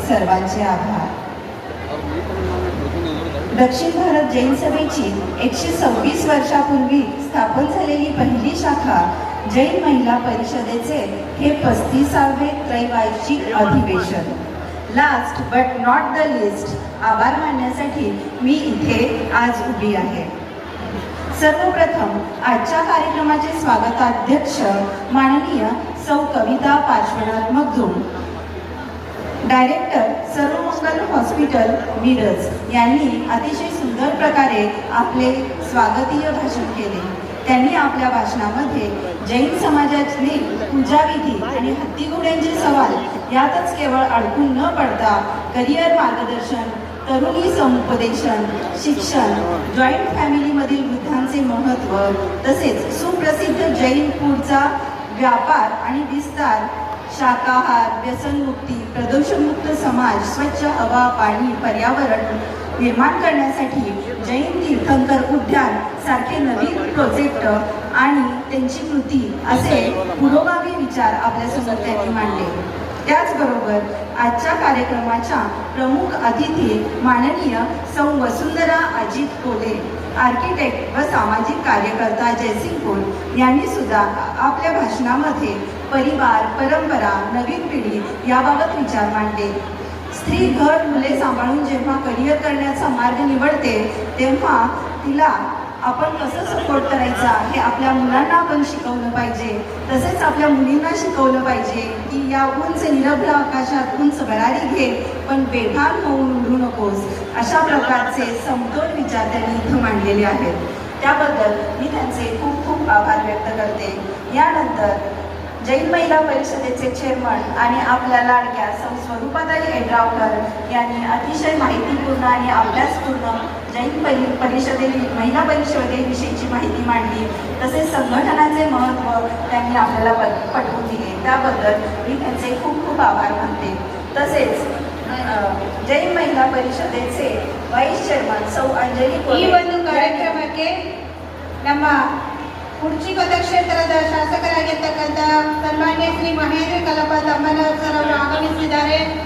सर्वांचे आभार. दक्षिण भारत जैन सभेची 126 वर्षापूर्वी स्थापन झालेली पहिली शाखा जैन महिला परिषदेचे हे 35वे त्रैवार्षिक अधिवेशन. Last but not the list आभार मानण्यासाठी मी इथे आज उभी आहे. सर्वप्रथम आजच्या कार्यक्रमाचे स्वागताध्यक्ष माननीय सौ कविता पार्श्वनाथ मगदूम, डायरेक्टर सर्वमंगल हॉस्पिटल मिरज यांनी अतिशय सुंदर प्रकारे आपले स्वागतीय भाषण केले. त्यांनी आपल्या भाषणामध्ये जैन समाजातली पूजाविधी आणि हत्तीघोड्यांचे सवाल यातच केवळ अडकून न पडता करिअर मार्गदर्शन, तरुणी समुपदेशन, शिक्षण, जॉईंट फॅमिलीमधील वृद्धांचे महत्त्व, तसेच सुप्रसिद्ध जैन फूडचा व्यापार आणि विस्तार, शाकाहार, व्यसनमुक्ती, प्रदूषणमुक्त समाज, स्वच्छ हवा, पाणी, पर्यावरण निर्माण करण्यासाठी जैन तीर्थंकर उद्यान सारखे नवीन प्रोजेक्ट आणि त्यांची कृती असे पुरोगामी विचार आपल्यासमोर त्यांनी मांडले. त्याचबरोबर आजच्या कार्यक्रमाच्या प्रमुख अतिथी माननीय सौ वसुंधरा अजित कोले, आर्किटेक्ट व सामाजिक कार्यकर्ता जयसिंगपूर यांनी सुद्धा आपल्या भाषणामध्ये परिवार, परंपरा, नवीन पिढी याबाबत विचार मांडले. स्त्री घर मुले सांभाळून जेव्हा करिअर करण्याचा मार्ग निवडते तेव्हा तिला आपण कसं सपोर्ट करायचा हे आपल्या मुलांना आपण शिकवलं पाहिजे. तसेच आपल्या मुलींना शिकवलं पाहिजे की या उंच निरभ्र आकाशात उंच भरारी घे पण बेभान होऊन उडू नकोस. अशा प्रकारचे समतोल विचार त्यांनी इथं मांडलेले आहेत. त्याबद्दल मी त्यांचे खूप खूप आभार व्यक्त करते. यानंतर जैन महिला परिषदेचे चेअरमन आणि आपल्या लाडक्या सौ स्वरूपाताई एड्रावकर यांनी अतिशय माहितीपूर्ण आणि अभ्यासपूर्ण जैन महिला परिषदेविषयीची माहिती मांडली. तसेच संघटनाचे महत्त्व त्यांनी आपल्याला पटवून दिले. त्याबद्दल मी त्यांचे खूप खूप आभार मानते. तसेच जैन महिला परिषदेचे व्हाईस चेअरमन सौ अंजली ಈ ಒಂದು ಕಾರ್ಯಕ್ರಮಕ್ಕೆ ನಮ್ಮ ಕುರ್ಚಿ ಪದಕ್ಷೇತ್ರದ ಶಾಸಕರಾಗಿರ್ತಕ್ಕಂಥ ಸನ್ಮಾನ್ಯ ಶ್ರೀ ಮಹೇಂದ್ರ ಕಲಪ ತಮ್ಮನವರ್ ಸರ್ ಅವರು ಆಗಮಿಸಿದ್ದಾರೆ.